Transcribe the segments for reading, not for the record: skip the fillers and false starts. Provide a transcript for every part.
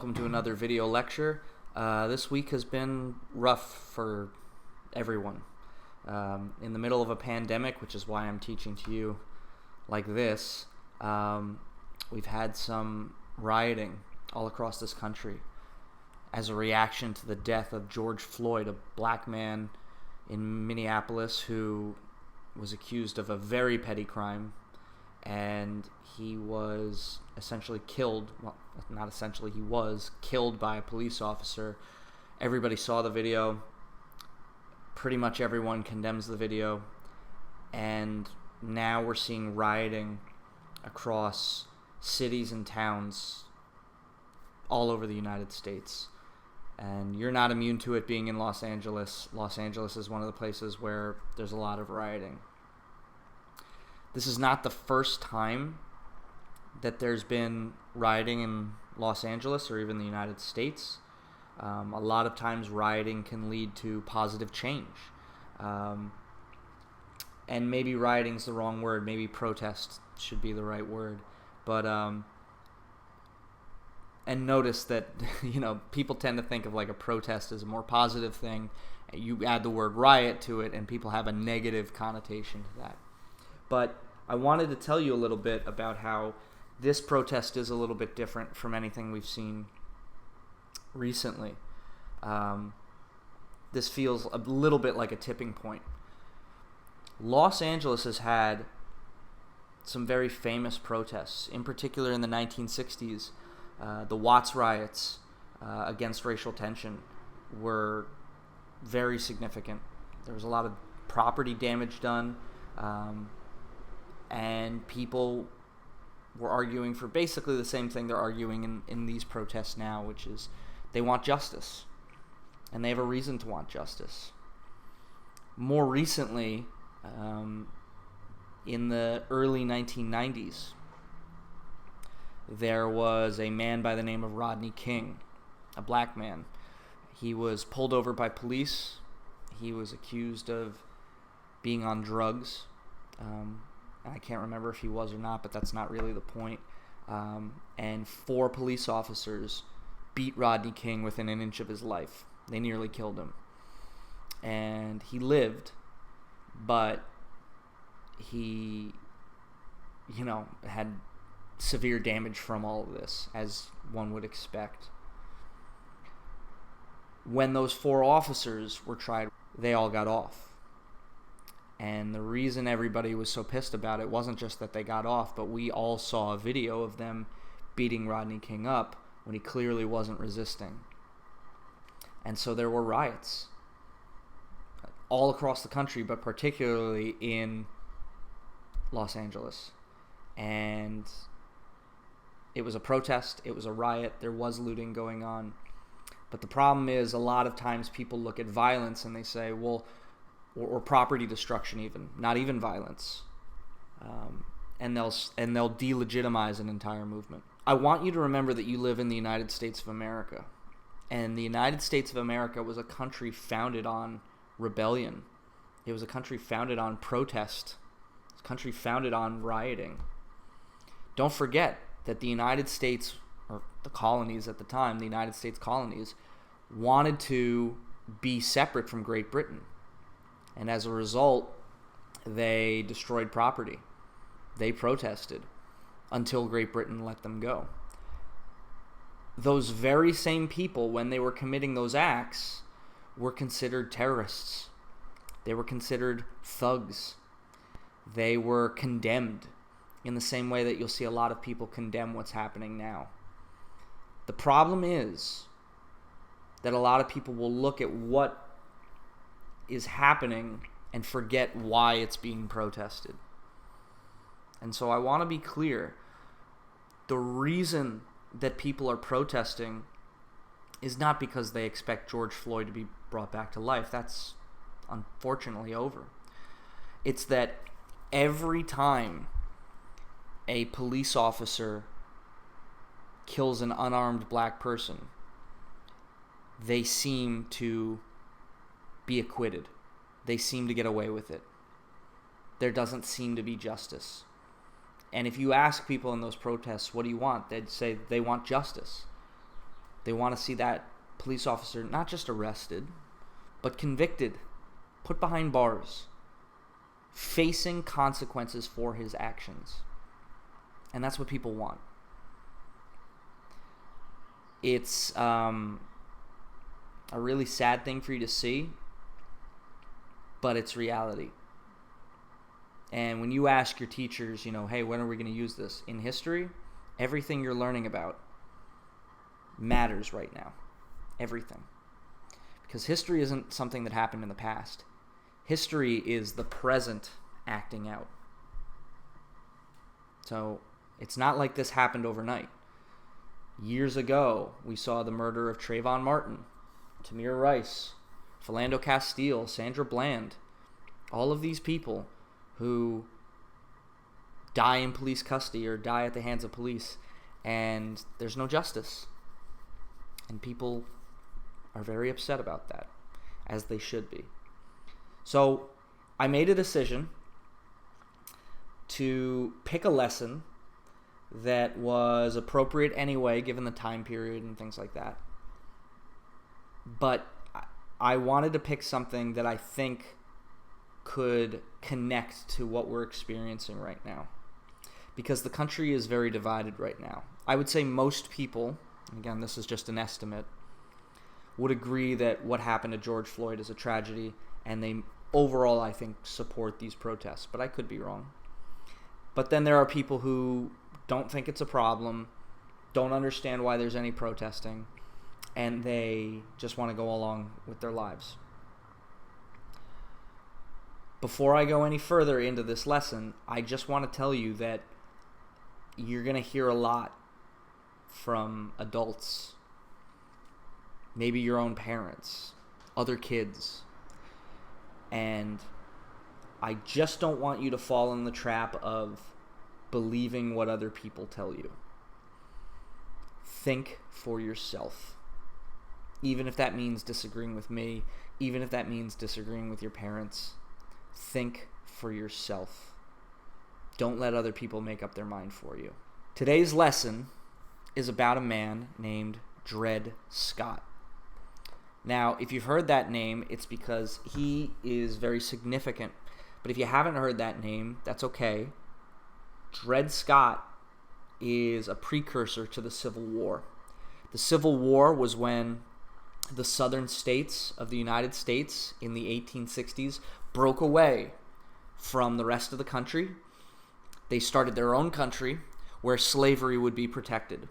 welcome to another video lecture. This week has been rough for everyone. In the middle of a pandemic, which is why I'm teaching to you like this, we've had some rioting all across this country as a reaction to the death of George Floyd, a black man in Minneapolis who was accused of a very petty crime, and he was essentially killed. Well, not essentially, he was killed by a police officer. Everybody saw the video. Pretty much everyone condemns the video. And now we're seeing rioting across cities and towns all over the United States. And you're not immune to it being in Los Angeles. Los Angeles is one of the places where there's a lot of rioting. This is not the first time that there's been rioting in Los Angeles or even the United States. A lot of times rioting can lead to positive change. And maybe rioting's the wrong word. Maybe protest should be the right word. But and notice that, people tend to think of like a protest as a more positive thing. You add the word riot to it and people have a negative connotation to that. But I wanted to tell you a little bit about how this protest is a little bit different from anything we've seen recently. This feels a little bit like a tipping point. Los Angeles has had some very famous protests, in particular in the 1960s. The Watts riots against racial tension were very significant. There was a lot of property damage done, and people were arguing for basically the same thing they're arguing in these protests now, which is they want justice, and they have a reason to want justice. More recently, in the early 1990s, there was a man by the name of Rodney King, a black man. He was pulled over by police. He was accused of being on drugs. I can't remember if he was or not, but that's not really the point. And 4 police officers beat Rodney King within an inch of his life. They nearly killed him. And he lived, but he, had severe damage from all of this, as one would expect. When those 4 officers were tried, they all got off. And the reason everybody was so pissed about it wasn't just that they got off, but we all saw a video of them beating Rodney King up when he clearly wasn't resisting. And so there were riots all across the country, but particularly in Los Angeles. And it was a protest, it was a riot, there was looting going on. But the problem is, a lot of times people look at violence and they say, well, or property destruction even, not even violence. And they'll delegitimize an entire movement. I want you to remember that you live in the United States of America. And the United States of America was a country founded on rebellion. It was a country founded on protest. It was a country founded on rioting. Don't forget that the United States, or the colonies at the time, the United States colonies, wanted to be separate from Great Britain. And as a result, they destroyed property. They protested until Great Britain let them go. Those very same people, when they were committing those acts, were considered terrorists. They were considered thugs. They were condemned in the same way that you'll see a lot of people condemn what's happening now. The problem is that a lot of people will look at what is happening and forget why it's being protested. And so I want to be clear. The reason that people are protesting is not because they expect George Floyd to be brought back to life. That's unfortunately over. It's that every time a police officer kills an unarmed black person, they seem to be acquitted. They seem to get away with it. There doesn't seem to be justice. And if you ask people in those protests, what do you want? They'd say they want justice. They want to see that police officer not just arrested, but convicted, put behind bars, facing consequences for his actions. And that's what people want. It's a really sad thing for you to see, but it's reality. And when you ask your teachers, hey, when are we going to use this? In history, everything you're learning about matters right now. Everything. Because history isn't something that happened in the past. History is the present acting out. So it's not like this happened overnight. Years ago, we saw the murder of Trayvon Martin, Tamir Rice, Philando Castile, Sandra Bland. All of these people who die in police custody or die at the hands of police, and there's no justice. And people are very upset about that, as they should be. So I made a decision to pick a lesson that was appropriate anyway, given the time period and things like that. But I wanted to pick something that I think could connect to what we're experiencing right now. Because the country is very divided right now. I would say most people, again, this is just an estimate, would agree that what happened to George Floyd is a tragedy, and they overall, I think, support these protests. But I could be wrong. But then there are people who don't think it's a problem, don't understand why there's any protesting, and they just want to go along with their lives. Before I go any further into this lesson, I just want to tell you that you're going to hear a lot from adults, maybe your own parents, other kids, and I just don't want you to fall in the trap of believing what other people tell you. Think for yourself. Even if that means disagreeing with me, even if that means disagreeing with your parents, think for yourself. Don't let other people make up their mind for you. Today's lesson is about a man named Dred Scott. Now, if you've heard that name, it's because he is very significant. But if you haven't heard that name, that's okay. Dred Scott is a precursor to the Civil War. The Civil War was when the southern states of the United States in the 1860s broke away from the rest of the country. They started their own country where slavery would be protected.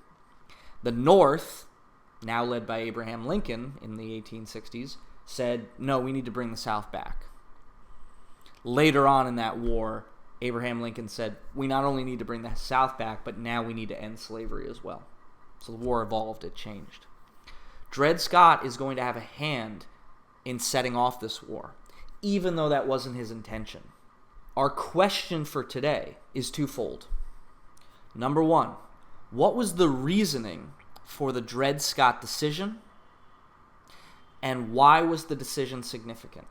The North, now led by Abraham Lincoln in the 1860s, said, no, we need to bring the South back. Later on in that war, Abraham Lincoln said, we not only need to bring the South back, but now we need to end slavery as well. So the war evolved, it changed. Dred Scott is going to have a hand in setting off this war, even though that wasn't his intention. Our question for today is twofold. Number one, what was the reasoning for the Dred Scott decision, and why was the decision significant?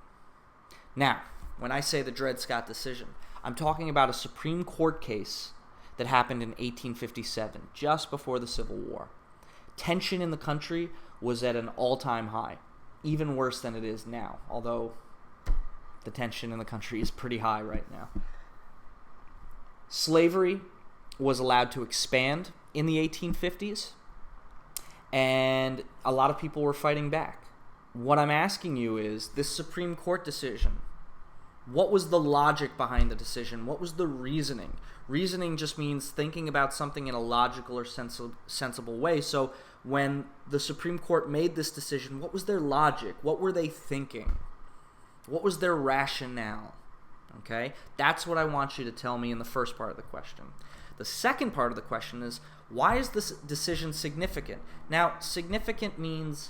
Now, when I say the Dred Scott decision, I'm talking about a Supreme Court case that happened in 1857, just before the Civil War. Tension in the country was at an all-time high, even worse than it is now, although the tension in the country is pretty high right now. Slavery was allowed to expand in the 1850s, and a lot of people were fighting back. What I'm asking you is, this Supreme Court decision, what was the logic behind the decision? What was the reasoning? Reasoning just means thinking about something in a logical or sensible way. So when the Supreme Court made this decision, what was their logic? What were they thinking? What was their rationale? Okay? That's what I want you to tell me in the first part of the question. The second part of the question is, why is this decision significant? Now, significant means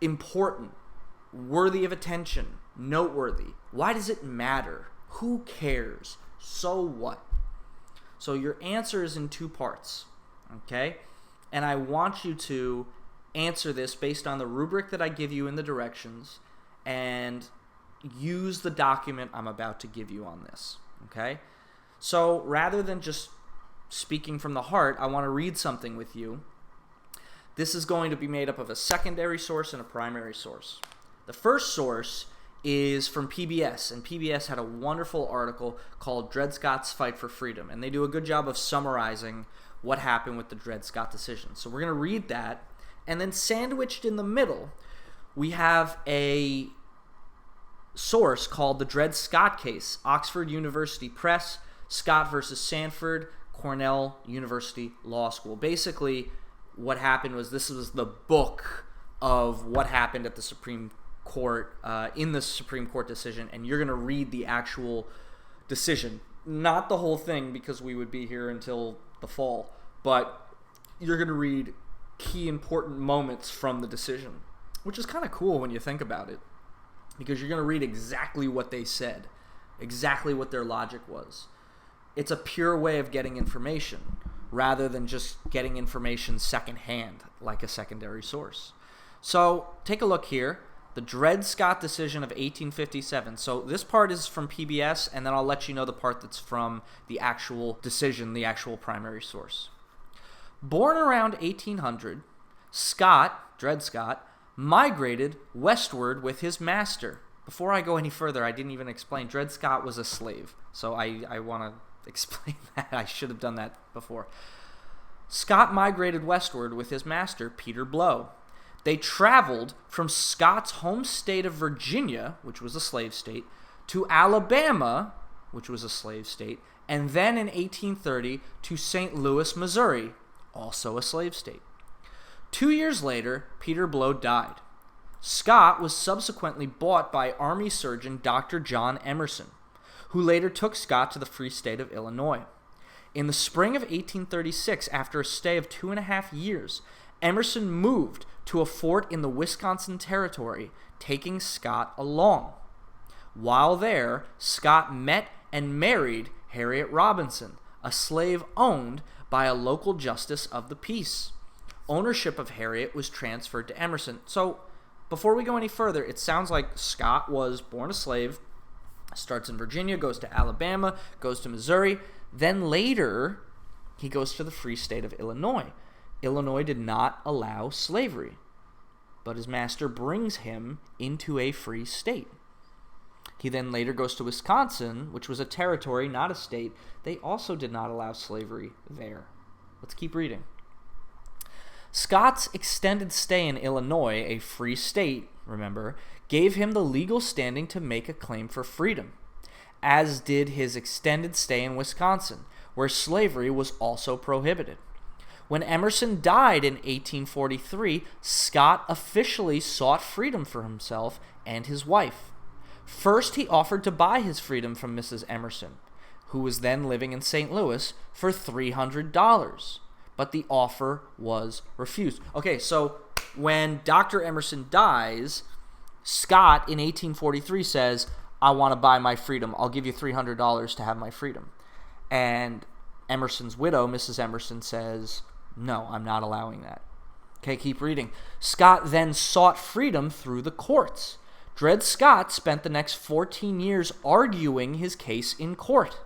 important, worthy of attention, noteworthy. Why does it matter? Who cares? So what? So your answer is in two parts, okay? And I want you to answer this based on the rubric that I give you in the directions and use the document I'm about to give you on this, okay? So rather than just speaking from the heart, I want to read something with you This is going to be made up of a secondary source and a primary source. The first source is from PBS, and PBS had a wonderful article called Dred Scott's Fight for Freedom, and they do a good job of summarizing what happened with the Dred Scott decision. So we're going to read that, and then sandwiched in the middle, we have a source called the Dred Scott case, Oxford University Press, Scott versus Sanford, Cornell University Law School. Basically, what happened was this was the book of what happened at the Supreme Court, in the Supreme Court decision, and you're going to read the actual decision. Not the whole thing, because we would be here until the fall, but you're going to read key important moments from the decision, which is kind of cool when you think about it, because you're going to read exactly what they said, exactly what their logic was. It's a pure way of getting information, rather than just getting information secondhand, like a secondary source. So, take a look here. The Dred Scott decision of 1857. So this part is from PBS, and then I'll let you know the part that's from the actual decision, the actual primary source. Born around 1800, Scott, Dred Scott, migrated westward with his master. Before I go any further, I didn't even explain. Dred Scott was a slave, so I want to explain that. I should have done that before. Scott migrated westward with his master, Peter Blow. They traveled from Scott's home state of Virginia, which was a slave state, to Alabama, which was a slave state, and then in 1830 to St. Louis, Missouri, also a slave state. 2 years later, Peter Blow died. Scott was subsequently bought by Army surgeon Dr. John Emerson, who later took Scott to the free state of Illinois. In the spring of 1836, after a stay of 2.5 years, Emerson moved to a fort in the Wisconsin Territory, taking Scott along. While there, Scott met and married Harriet Robinson, a slave owned by a local justice of the peace. Ownership of Harriet was transferred to Emerson. So, before we go any further, it sounds like Scott was born a slave, starts in Virginia, goes to Alabama, goes to Missouri, then later he goes to the free state of Illinois. Illinois did not allow slavery, but his master brings him into a free state. He then later goes to Wisconsin, which was a territory, not a state. They also did not allow slavery there. Let's keep reading. Scott's extended stay in Illinois, a free state, remember, gave him the legal standing to make a claim for freedom, as did his extended stay in Wisconsin, where slavery was also prohibited. When Emerson died in 1843, Scott officially sought freedom for himself and his wife. First, he offered to buy his freedom from Mrs. Emerson, who was then living in St. Louis, for $300, but the offer was refused. Okay, so when Dr. Emerson dies, Scott in 1843 says, I want to buy my freedom. I'll give you $300 to have my freedom. And Emerson's widow, Mrs. Emerson, says, no, I'm not allowing that. Okay, keep reading. Scott then sought freedom through the courts. Dred Scott spent the next 14 years arguing his case in court.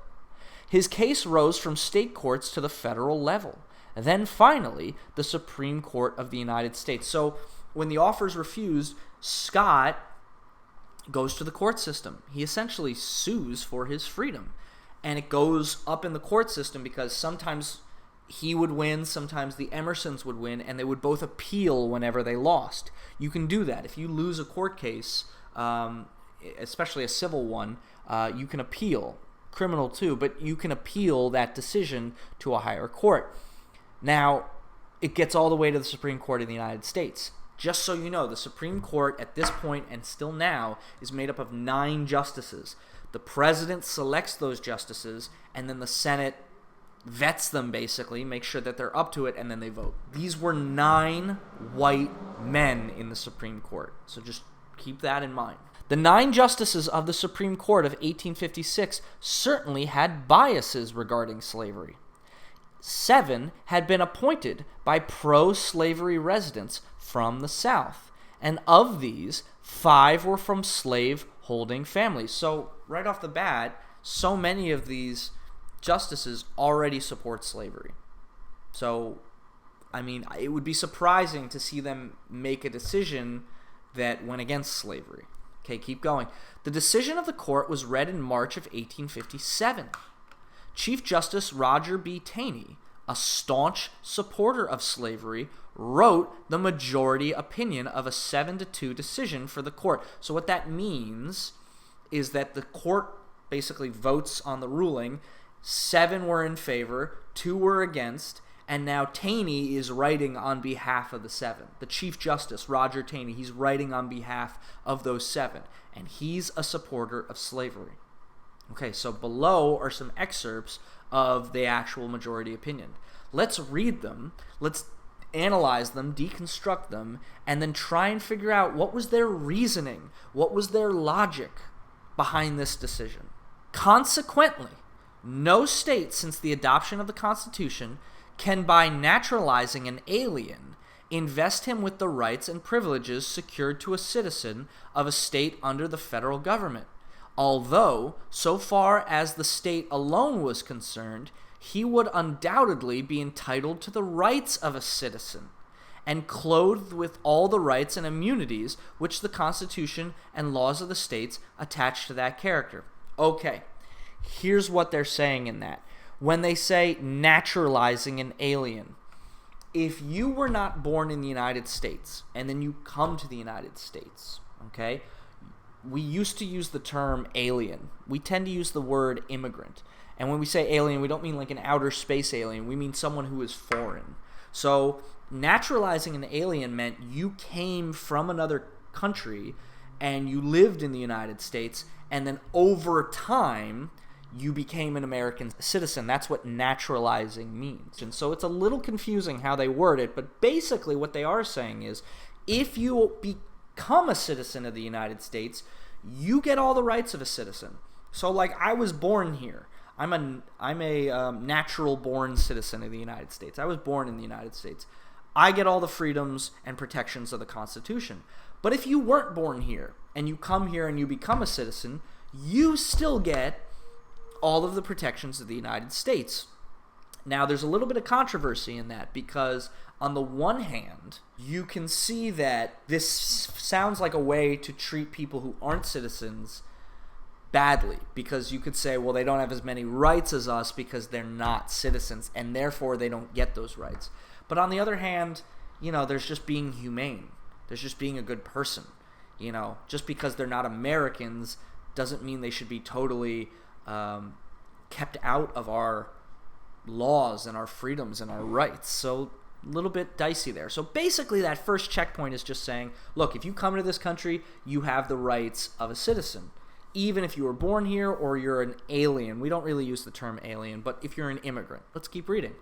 His case rose from state courts to the federal level, and then finally the Supreme Court of the United States. So when the offer is refused, Scott goes to the court system. He essentially sues for his freedom, and it goes up in the court system because sometimes he would win, sometimes the Emersons would win, and they would both appeal whenever they lost. You can do that. If you lose a court case, especially a civil one, you can appeal. Criminal too, but you can appeal that decision to a higher court. Now, it gets all the way to the Supreme Court of the United States. Just so you know, the Supreme Court at this point and still now is made up of 9 justices. The president selects those justices, and then the Senate vets them, basically, makes sure that they're up to it, and then they vote. These were 9 white men in the Supreme Court, so just keep that in mind. The 9 justices of the Supreme Court of 1856 certainly had biases regarding slavery. 7 had been appointed by pro-slavery residents from the South, and of these, 5 were from slave-holding families. So, right off the bat, so many of these justices already support slavery. So, I mean, it would be surprising to see them make a decision that went against slavery. Okay, keep going. The decision of the court was read in March of 1857. Chief Justice Roger B. Taney, a staunch supporter of slavery, wrote the majority opinion of a 7-2 decision for the court. So what that means is that the court basically votes on the ruling. 7 were in favor, 2 were against, and now Taney is writing on behalf of the 7. The Chief Justice, Roger Taney, he's writing on behalf of those 7, and he's a supporter of slavery. Okay, so below are some excerpts of the actual majority opinion. Let's read them, let's analyze them, deconstruct them, and then try and figure out what was their reasoning, what was their logic behind this decision. Consequently, no state since the adoption of the Constitution can, by naturalizing an alien, invest him with the rights and privileges secured to a citizen of a state under the federal government, although, so far as the state alone was concerned, he would undoubtedly be entitled to the rights of a citizen, and clothed with all the rights and immunities which the Constitution and laws of the states attach to that character. Okay, here's what they're saying in that. When they say naturalizing an alien, if you were not born in the United States and then you come to the United States, okay, we used to use the term alien. We tend to use the word immigrant. And when we say alien, we don't mean like an outer space alien. We mean someone who is foreign. So naturalizing an alien meant you came from another country and you lived in the United States, and then over time you became an American citizen. That's what naturalizing means. And so it's a little confusing how they word it, but basically what they are saying is if you become a citizen of the United States, you get all the rights of a citizen. So like I was born here. I'm a natural born citizen of the United States. I was born in the United States. I get all the freedoms and protections of the Constitution. But if you weren't born here and you come here and you become a citizen, you still get all of the protections of the United States. Now, there's a little bit of controversy in that because on the one hand, you can see that this sounds like a way to treat people who aren't citizens badly, because you could say, well, they don't have as many rights as us because they're not citizens, and therefore they don't get those rights. But on the other hand, there's just being humane. There's just being a good person. Just because they're not Americans doesn't mean they should be totally kept out of our laws and our freedoms and our rights. So a little bit dicey there. So basically that first checkpoint is just saying, look, if you come into this country, you have the rights of a citizen. Even if you were born here or you're an alien. We don't really use the term alien, but if you're an immigrant. Let's keep reading.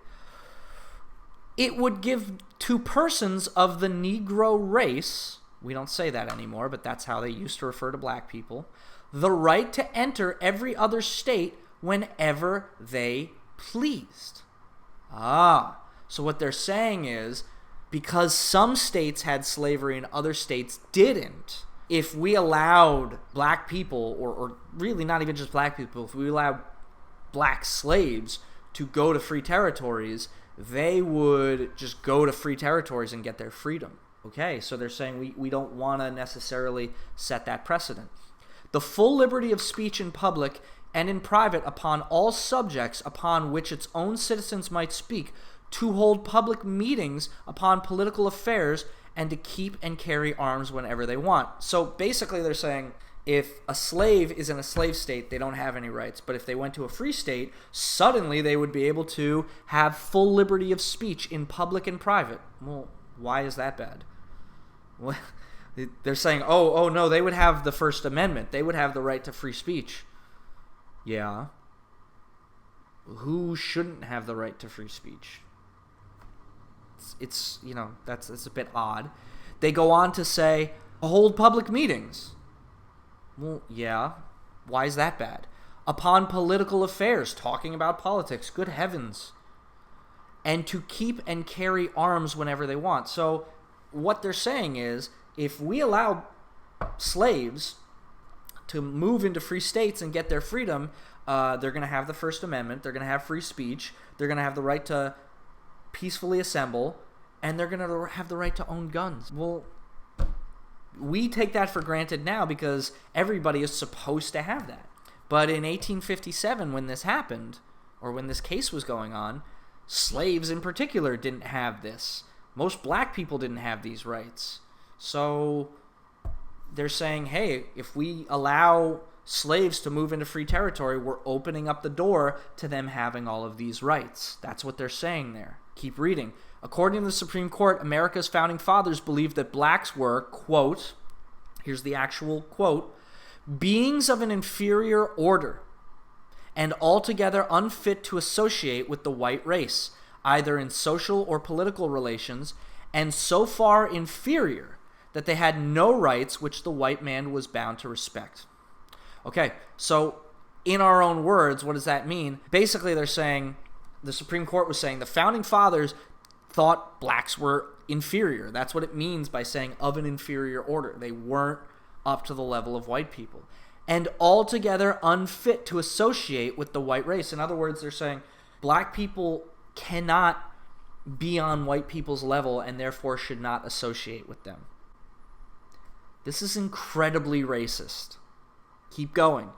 It would give to persons of the Negro race, we don't say that anymore, but that's how they used to refer to black people, the right to enter every other state whenever they pleased. So what they're saying is, because some states had slavery and other states didn't, if we allowed black people, or really not even just black people, if we allowed black slaves to go to free territories, they would just go to free territories and get their freedom. Okay, so they're saying we don't want to necessarily set that precedent. The full liberty of speech in public and in private upon all subjects upon which its own citizens might speak, to hold public meetings upon political affairs, and to keep and carry arms whenever they want. So basically they're saying if a slave is in a slave state, they don't have any rights. But if they went to a free state, suddenly they would be able to have full liberty of speech in public and private. Well, why is that bad? Well, they're saying, oh no, they would have the First Amendment. They would have the right to free speech. Yeah. Who shouldn't have the right to free speech? It's that's a bit odd. They go on to say, hold public meetings. Well, yeah. Why is that bad? Upon political affairs, talking about politics. Good heavens. And to keep and carry arms whenever they want. So what they're saying is, if we allow slaves to move into free states and get their freedom, they're going to have the First Amendment. They're going to have free speech. They're going to have the right to peacefully assemble, and they're going to have the right to own guns. Well, we take that for granted now because everybody is supposed to have that. But in 1857, when this happened, or when this case was going on, slaves in particular didn't have this. Most black people didn't have these rights. So they're saying, hey, if we allow slaves to move into free territory, we're opening up the door to them having all of these rights. That's what they're saying there. Keep reading. According to the Supreme Court, America's founding fathers believed that blacks were, quote, here's the actual quote, beings of an inferior order and altogether unfit to associate with the white race, either in social or political relations, and so far inferior that they had no rights which the white man was bound to respect. Okay, so in our own words, what does that mean? Basically, they're saying, the Supreme Court was saying the founding fathers thought blacks were inferior. That's what it means by saying of an inferior order. They weren't up to the level of white people. And altogether unfit to associate with the white race. In other words, they're saying black people cannot be on white people's level and therefore should not associate with them. This is incredibly racist. Keep going.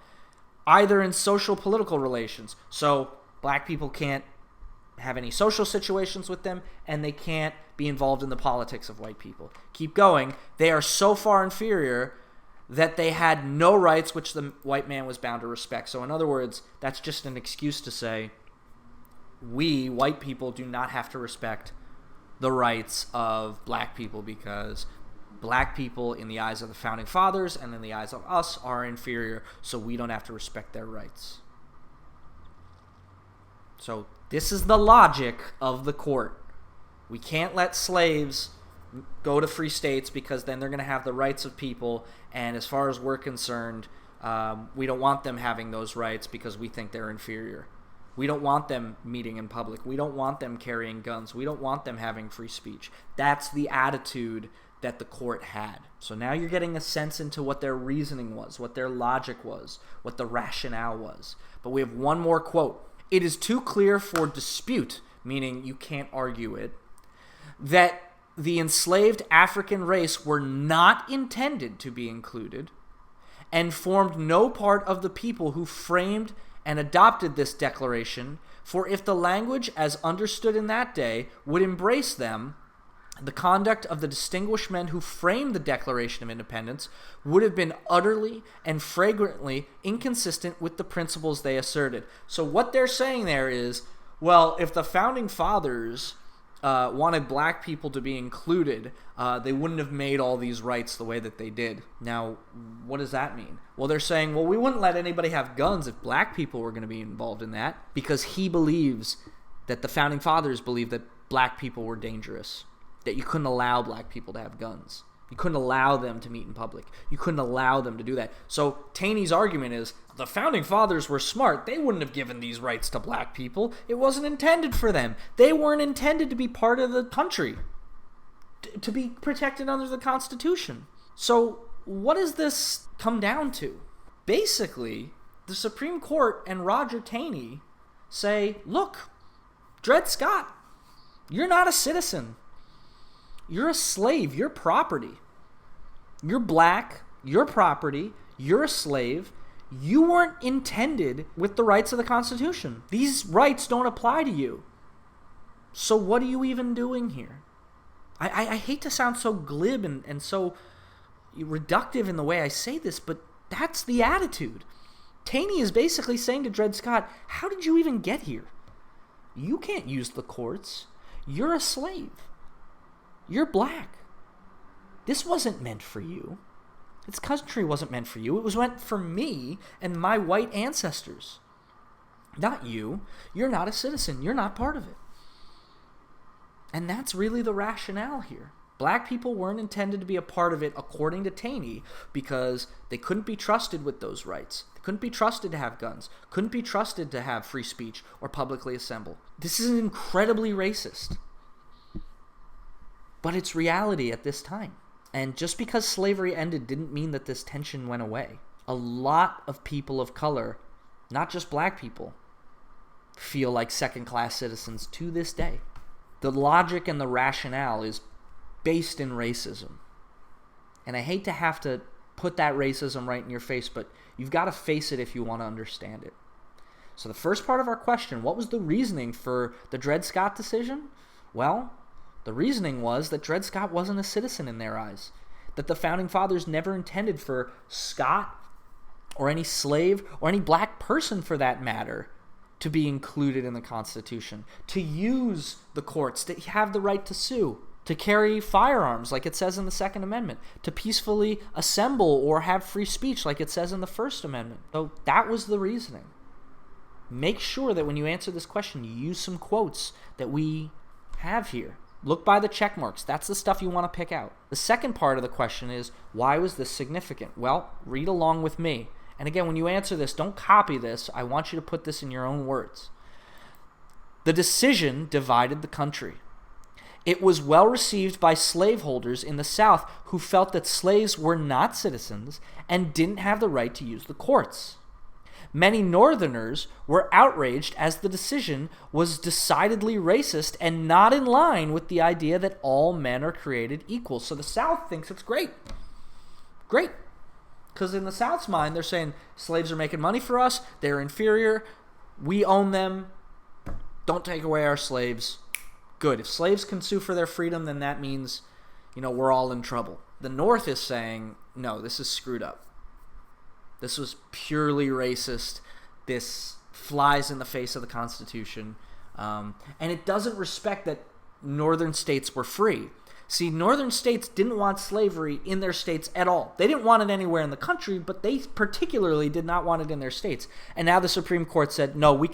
Either in social political relations. So black people can't have any social situations with them, and they can't be involved in the politics of white people. Keep going. They are so far inferior that they had no rights which the white man was bound to respect. So in other words, that's just an excuse to say we, white people, do not have to respect the rights of black people because black people, in the eyes of the founding fathers and in the eyes of us, are inferior, so we don't have to respect their rights. So this is the logic of the court. We can't let slaves go to free states because then they're going to have the rights of people, and as far as we're concerned, we don't want them having those rights because we think they're inferior. We don't want them meeting in public. We don't want them carrying guns. We don't want them having free speech. That's the attitude that the court had. So now you're getting a sense into what their reasoning was, what their logic was, what the rationale was. But we have one more quote. It is too clear for dispute, meaning you can't argue it, that the enslaved African race were not intended to be included and formed no part of the people who framed and adopted this declaration, for if the language as understood in that day would embrace them, the conduct of the distinguished men who framed the Declaration of Independence would have been utterly and flagrantly inconsistent with the principles they asserted. So what they're saying there is, well, if the founding fathers wanted black people to be included, they wouldn't have made all these rights the way that they did. Now, what does that mean? Well, they're saying, well, we wouldn't let anybody have guns if black people were going to be involved in that, because he believes that the founding fathers believed that black people were dangerous, that you couldn't allow black people to have guns. You couldn't allow them to meet in public. You couldn't allow them to do that. So Taney's argument is, the founding fathers were smart. They wouldn't have given these rights to black people. It wasn't intended for them. They weren't intended to be part of the country, to be protected under the Constitution. So what does this come down to? Basically, the Supreme Court and Roger Taney say, look, Dred Scott, you're not a citizen. You're a slave. You're property. You're black. You're property. You're a slave. You weren't intended with the rights of the Constitution. These rights don't apply to you. So what are you even doing here? I hate to sound so glib and so reductive in the way I say this, but that's the attitude. Taney is basically saying to Dred Scott, how did you even get here? You can't use the courts. You're a slave. You're black. This wasn't meant for you. This country wasn't meant for you. It was meant for me and my white ancestors. Not you. You're not a citizen. You're not part of it. And that's really the rationale here. Black people weren't intended to be a part of it, according to Taney, because they couldn't be trusted with those rights. They couldn't be trusted to have guns. Couldn't be trusted to have free speech or publicly assemble. This is incredibly racist. But it's reality at this time. And just because slavery ended didn't mean that this tension went away. A lot of people of color, not just black people, feel like second-class citizens to this day. The logic and the rationale is based in racism. And I hate to have to put that racism right in your face, but you've got to face it if you want to understand it. So the first part of our question, what was the reasoning for the Dred Scott decision? Well, the reasoning was that Dred Scott wasn't a citizen in their eyes, that the Founding Fathers never intended for Scott or any slave or any black person for that matter to be included in the Constitution, to use the courts, to have the right to sue, to carry firearms like it says in the Second Amendment, to peacefully assemble or have free speech like it says in the First Amendment. So that was the reasoning. Make sure that when you answer this question, you use some quotes that we have here. Look by the check marks. That's the stuff you want to pick out. The second part of the question is, why was this significant? Well, read along with me. And again, when you answer this, don't copy this. I want you to put this in your own words. The decision divided the country. It was well received by slaveholders in the South who felt that slaves were not citizens and didn't have the right to use the courts. Many Northerners were outraged as the decision was decidedly racist and not in line with the idea that all men are created equal. So the South thinks it's great. Great. Because in the South's mind, they're saying slaves are making money for us, they're inferior, we own them, don't take away our slaves. Good. If slaves can sue for their freedom, then that means, we're all in trouble. The North is saying, no, this is screwed up. This was purely racist. This flies in the face of the Constitution. And it doesn't respect that northern states were free. See, northern states didn't want slavery in their states at all. They didn't want it anywhere in the country, but they particularly did not want it in their states. And now the Supreme Court said, no,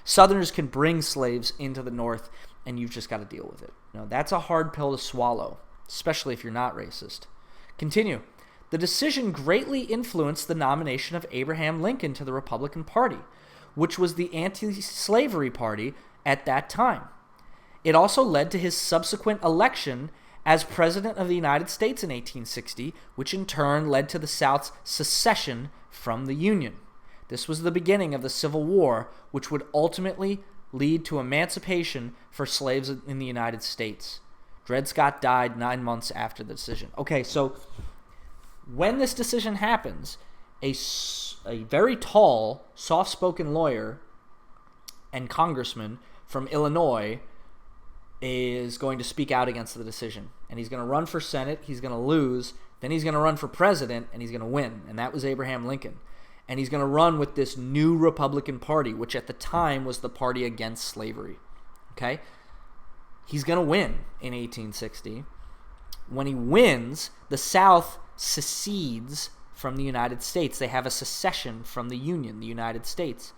Southerners can bring slaves into the North, and you've just got to deal with it. That's a hard pill to swallow, especially if you're not racist. Continue. The decision greatly influenced the nomination of Abraham Lincoln to the Republican Party, which was the anti-slavery party at that time. It also led to his subsequent election as President of the United States in 1860, which in turn led to the South's secession from the Union. This was the beginning of the Civil War, which would ultimately lead to emancipation for slaves in the United States. Dred Scott died 9 months after the decision. Okay, so when this decision happens, a very tall, soft-spoken lawyer and congressman from Illinois is going to speak out against the decision. And he's going to run for Senate, he's going to lose, then he's going to run for president, and he's going to win. And that was Abraham Lincoln. And he's going to run with this new Republican Party, which at the time was the party against slavery. Okay? He's going to win in 1860. When he wins, the South secedes from the United States. They have a secession from the Union, the United States.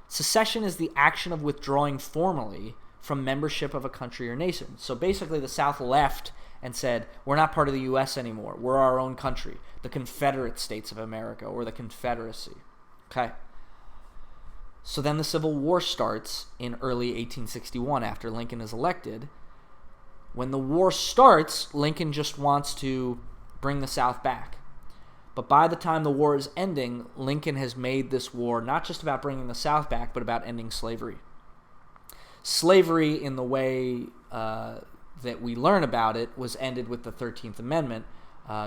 Secession is the action of withdrawing formally from membership of a country or nation. So basically the South left and said, we're not part of the U.S. anymore. We're our own country, the Confederate States of America, or the Confederacy. Okay. So then the Civil War starts in early 1861 after Lincoln is elected. When the war starts, Lincoln just wants to bring the South back. But by the time the war is ending, Lincoln has made this war not just about bringing the South back, but about ending slavery. Slavery, in the way that we learn about it, was ended with the 13th Amendment,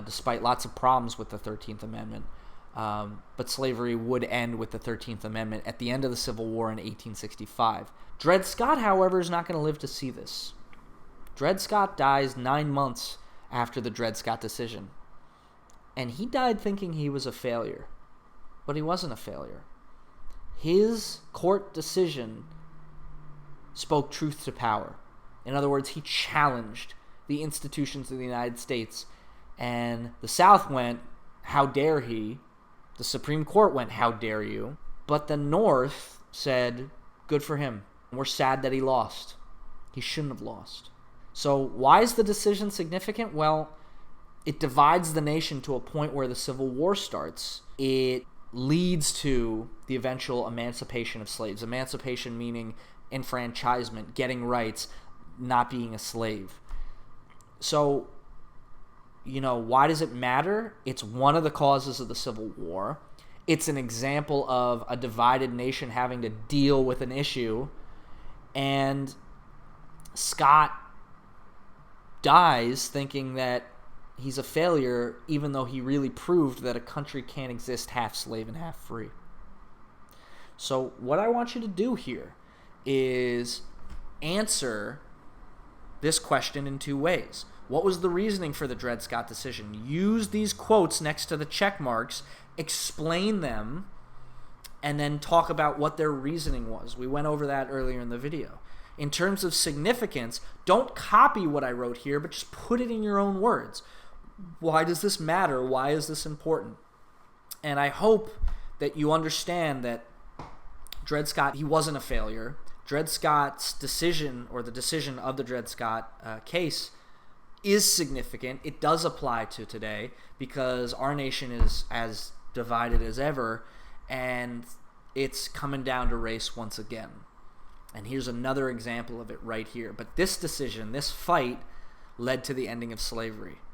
despite lots of problems with the 13th Amendment. But slavery would end with the 13th Amendment at the end of the Civil War in 1865. Dred Scott, however, is not going to live to see this. Dred Scott dies 9 months after the Dred Scott decision. And he died thinking he was a failure. But he wasn't a failure. His court decision spoke truth to power. In other words, he challenged the institutions of the United States. And the South went, how dare he? The Supreme Court went, how dare you? But the North said, good for him. We're sad that he lost. He shouldn't have lost. So why is the decision significant? Well, it divides the nation to a point where the Civil War starts. It leads to the eventual emancipation of slaves. Emancipation meaning enfranchisement, getting rights, not being a slave. So, why does it matter? It's one of the causes of the Civil War. It's an example of a divided nation having to deal with an issue. And Scott dies thinking that he's a failure, even though he really proved that a country can't exist half slave and half free. So what I want you to do here is answer this question in two ways. What was the reasoning for the Dred Scott decision? Use these quotes next to the check marks, explain them, and then talk about what their reasoning was. We went over that earlier in the video. In terms of significance, don't copy what I wrote here, but just put it in your own words. Why does this matter? Why is this important? And I hope that you understand that Dred Scott, he wasn't a failure. Dred Scott's decision, or the decision of the Dred Scott case, is significant. It does apply to today because our nation is as divided as ever, and it's coming down to race once again. And here's another example of it right here. But this decision, this fight, led to the ending of slavery.